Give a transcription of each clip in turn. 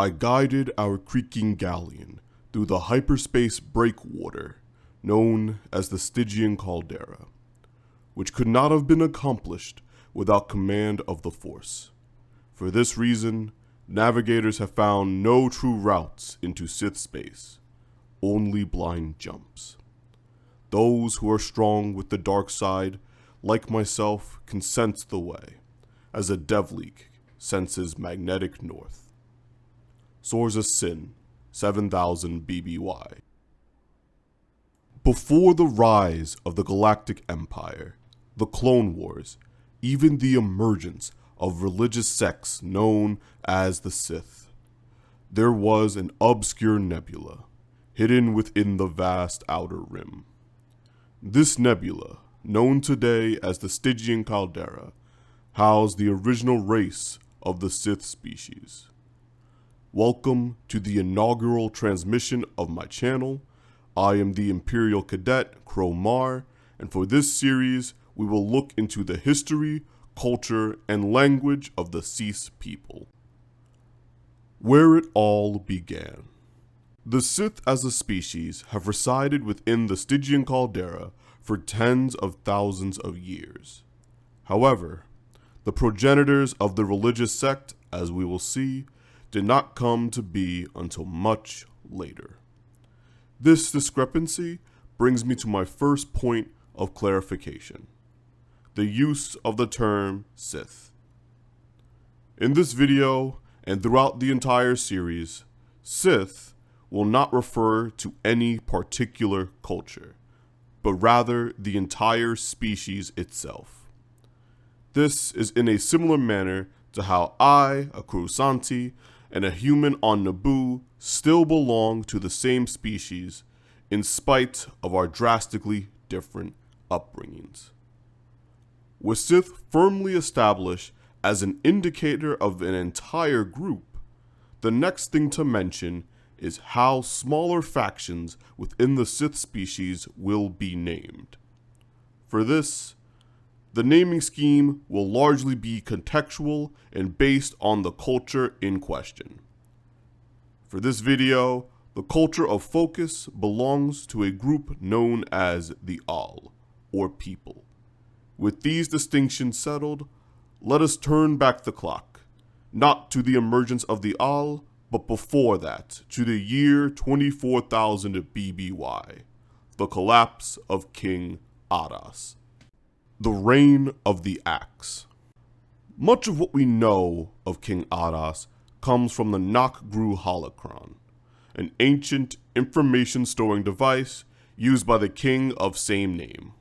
I guided our creaking galleon through the hyperspace breakwater known as the Stygian caldera, which could not have been accomplished without command of the Force. For this reason, navigators have found no true routes into Sith space, only blind jumps. Those who are strong with the dark side, like myself, can sense the way, as a devleak senses magnetic north. Soars a Sin, 7000 BBY. Before the rise of the Galactic Empire, the Clone Wars, even the emergence of religious sects known as the Sith, there was an obscure nebula, hidden within the vast outer rim. This nebula, known today as the Stygian caldera, housed the original race of the Sith species. Welcome to the inaugural transmission of my channel. I am the Imperial Cadet, Cro Mar, and for this series, we will look into the history, culture, and language of the Sith people. Where it all began. The Sith as a species have resided within the Stygian caldera for tens of thousands of years. However, the progenitors of the religious sect, as we will see, did not come to be until much later. This discrepancy brings me to my first point of clarification: the use of the term Sith. In this video, and throughout the entire series, Sith will not refer to any particular culture, but rather the entire species itself. This is in a similar manner to how I, a Coruscanti, and a human on Naboo still belong to the same species in spite of our drastically different upbringings. With Sith firmly established as an indicator of an entire group, the next thing to mention is how smaller factions within the Sith species will be named. For this, the naming scheme will largely be contextual and based on the culture in question. For this video, the culture of focus belongs to a group known as the All, or people. With these distinctions settled, let us turn back the clock, not to the emergence of the All, but before that, to the year 24,000 BBY, the collapse of King Adas. The reign of the Axe. Much of what we know of King Adas comes from the Nakgru holocron, an ancient information storing device used by the king of same name.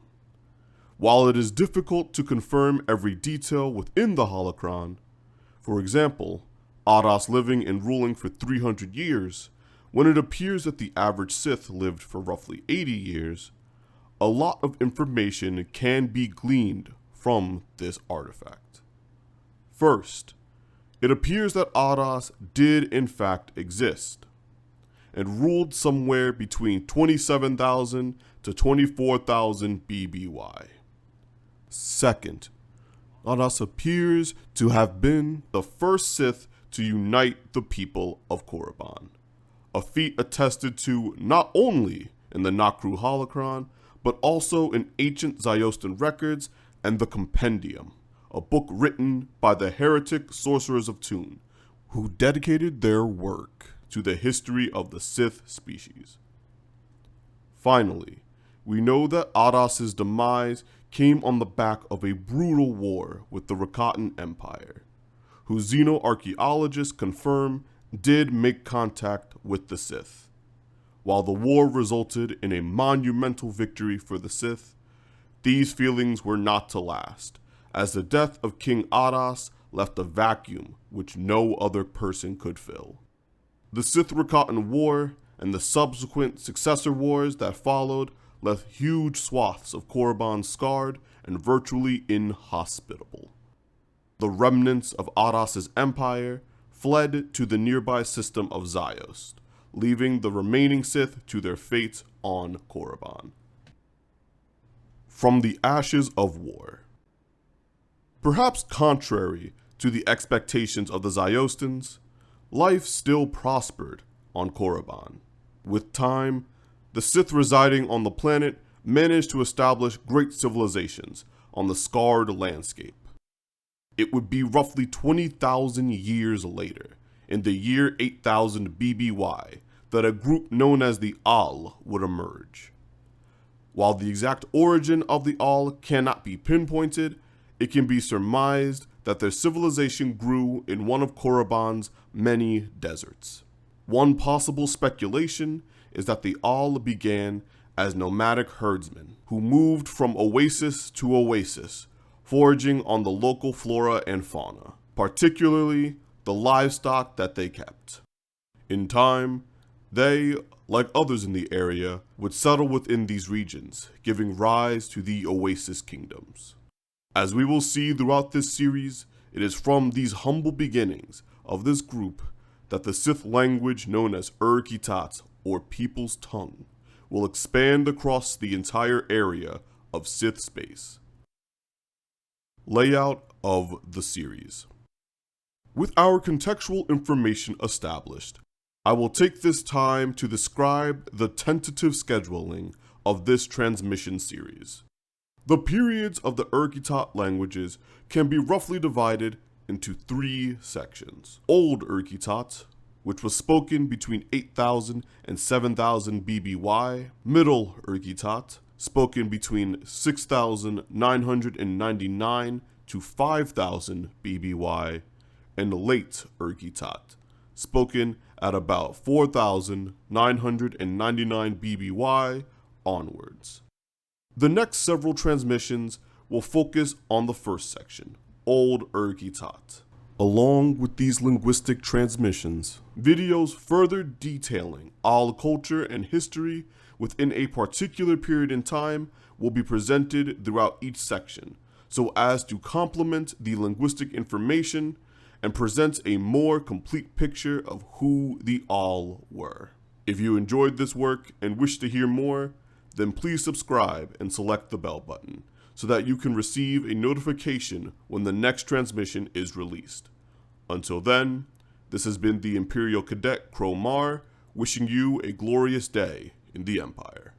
While it is difficult to confirm every detail within the holocron, for example, Adas living and ruling for 300 years, when it appears that the average Sith lived for roughly 80 years, a lot of information can be gleaned from this artifact. First, it appears that Adas did in fact exist, and ruled somewhere between 27,000 to 24,000 BBY. Second, Adas appears to have been the first Sith to unite the people of Korriban, a feat attested to not only in the Nakgru holocron, but also in ancient Zayostan records and the Compendium, a book written by the heretic sorcerers of Tune, who dedicated their work to the history of the Sith species. Finally, we know that Adas' demise came on the back of a brutal war with the Rakatan Empire, who xenoarchaeologists confirm did make contact with the Sith. While the war resulted in a monumental victory for the Sith, these feelings were not to last, as the death of King Adas left a vacuum which no other person could fill. The Sith-Rakatan War and the subsequent successor wars that followed left huge swaths of Korriban scarred and virtually inhospitable. The remnants of Adas' empire fled to the nearby system of Ziost, leaving the remaining Sith to their fate on Korriban. From the ashes of war. Perhaps contrary to the expectations of the Zayostans, life still prospered on Korriban. With time, the Sith residing on the planet managed to establish great civilizations on the scarred landscape. It would be roughly 20,000 years later, in the year 8000 BBY, that a group known as the Al would emerge. While the exact origin of the Al cannot be pinpointed, it can be surmised that their civilization grew in one of Korriban's many deserts. One possible speculation is that the Al began as nomadic herdsmen who moved from oasis to oasis, foraging on the local flora and fauna, particularly the livestock that they kept. In time, they, like others in the area, would settle within these regions, giving rise to the Oasis Kingdoms. As we will see throughout this series, it is from these humble beginnings of this group that the Sith language known as Ur-Kitta, or People's Tongue, will expand across the entire area of Sith space. Layout of the series. With our contextual information established, I will take this time to describe the tentative scheduling of this transmission series. The periods of the Ur-Kitta languages can be roughly divided into 3 sections. Old Ur-Kitta, which was spoken between 8000 and 7000 BBY, Middle Ur-Kitta, spoken between 6999 to 5000 BBY, and Late Ur-Kitta, spoken at about 4999 BBY onwards. The next several transmissions will focus on the first section, Old Ur-Kitta. Along with these linguistic transmissions, videos further detailing Al culture and history within a particular period in time will be presented throughout each section, so as to complement the linguistic information and present a more complete picture of who the Al were. If you enjoyed this work and wish to hear more, then please subscribe and select the bell button so that you can receive a notification when the next transmission is released. Until then, this has been the Imperial Cadet Cro Mar, wishing you a glorious day in the Empire.